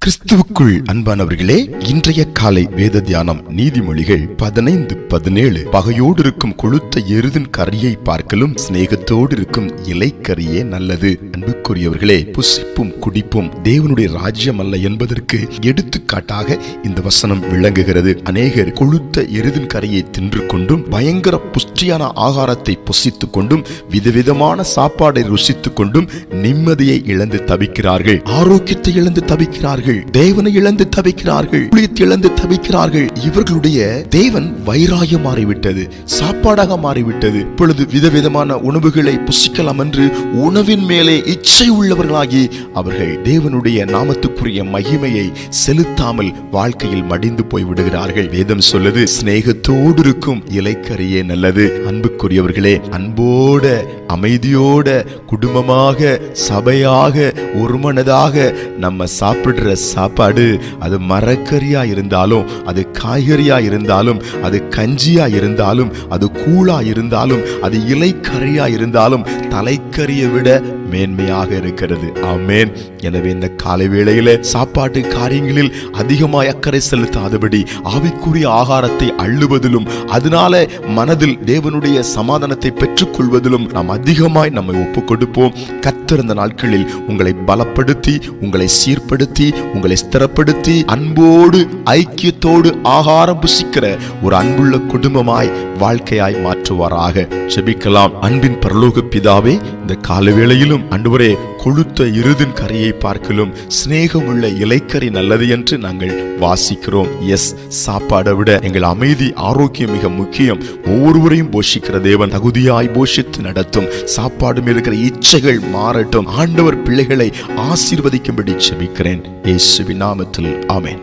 கிறிஸ்துவுக்குள் அன்பானவர்களே, இன்றைய காலை வேத தியானம் நீதிமொழிகள் 15:17. பகையோடு இருக்கும் கொழுத்த எருதின் கரியை பார்க்கலும் சிநேகத்தோடு இருக்கும் இலைக்கரியே நல்லது. அன்புக்குரியவர்களே, புசிப்பும் குடிப்பும் தேவனுடைய ராஜ்யம் அல்ல என்பதற்கு எடுத்துக்காட்டாக இந்த வசனம் விளங்குகிறது. அநேகர் கொழுத்த எருதின் கரியை தின்று கொண்டும் பயங்கர புஷ்டியான ஆகாரத்தை புசித்துக் கொண்டும் விதவிதமான சாப்பாடை ருசித்துக் கொண்டும் நிம்மதியை இழந்து தவிக்கிறார்கள், ஆரோக்கியத்தை இழந்து தவிக்கிறார்கள், தேவனை இழந்து தவிக்கிறார்கள், புளியத்தை இழந்து தவிக்கிறார்கள். இவர்களுடைய தேவன் வைராய மாறிவிட்டது, சாப்பாடாக மாறிவிட்டது. இப்பொழுது விதவிதமான உணவுகளை புசிக்கலாம் என்று உணவின் மேலே இச்சை உள்ளவர்களாகி அவர்கள் தேவனுடைய நாமத்துக்குரிய மகிமையை செலுத்தாமல் வாழ்க்கையில் மடிந்து போய் விடுகிறார்கள். வேதம் சொல்லுது, சிநேகத்தோடு இருக்கும் இலைக்கரியே நல்லது. அன்புக்குரியவர்களே, அன்போட அமைதியோட குடும்பமாக சபையாக ஒருமனதாக நம்ம சாப்பிடுற சாப்பாடு, அது மரக்கறியா இருந்தாலும், அது காய்கறியா இருந்தாலும், அது கஞ்சியா இருந்தாலும், அது கூழா இருந்தாலும், அது இலைக்கறியா இருந்தாலும் தலைக்கறியை விட மேன்மையாக இருக்கிறது. ஆமென். எனவே இந்த காலை வேளையில சாப்பாட்டு காரியங்களில் அதிகமாய் அக்கறை செலுத்தாதபடி ஆவிக்குரிய ஆகாரத்தை அள்ளுவதிலும் அதனால மனதில் தேவனுடைய சமாதானத்தை பெற்றுக் கொள்வதிலும் நாம் அதிகமாய் நம்மை ஒப்புக் கொடுப்போம். கர்த்தர் இந்த நாட்களில் உங்களை பலப்படுத்தி, உங்களை சீர்படுத்தி, உங்களை ஸ்திரப்படுத்தி, அன்போடு ஐக்கியத்தோடு ஆகாரம் புசிக்கிற ஒரு அன்புள்ள குடும்பமாய் வாழ்க்கையாய் மாற்றுவாராக. ஜெபிக்கலாம். அன்பின் பரலோக பிதாவே, இந்த காலை வேளையிலும் ஆண்டவரே, கொழுத்த எருதின் கரியை பார்க்கலும் சிநேகமுள்ள இலைக்கறி நல்லது என்று நாங்கள் வாசிக்கிறோம். சாப்பாடை விட எங்கள் அமைதி ஆரோக்கியம் மிக முக்கியம். ஒவ்வொருவரையும் போஷிக்கிற தேவன் தகுதியாய் போஷித்து நடத்தும். சாப்பாடு மேல் இருக்கிற இச்சைகள் மாறட்டும். ஆண்டவர் பிள்ளைகளை ஆசீர்வதிக்கும்படி ஜெபிக்கிறேன். இயேசுவின் நாமத்தில் ஆமென்.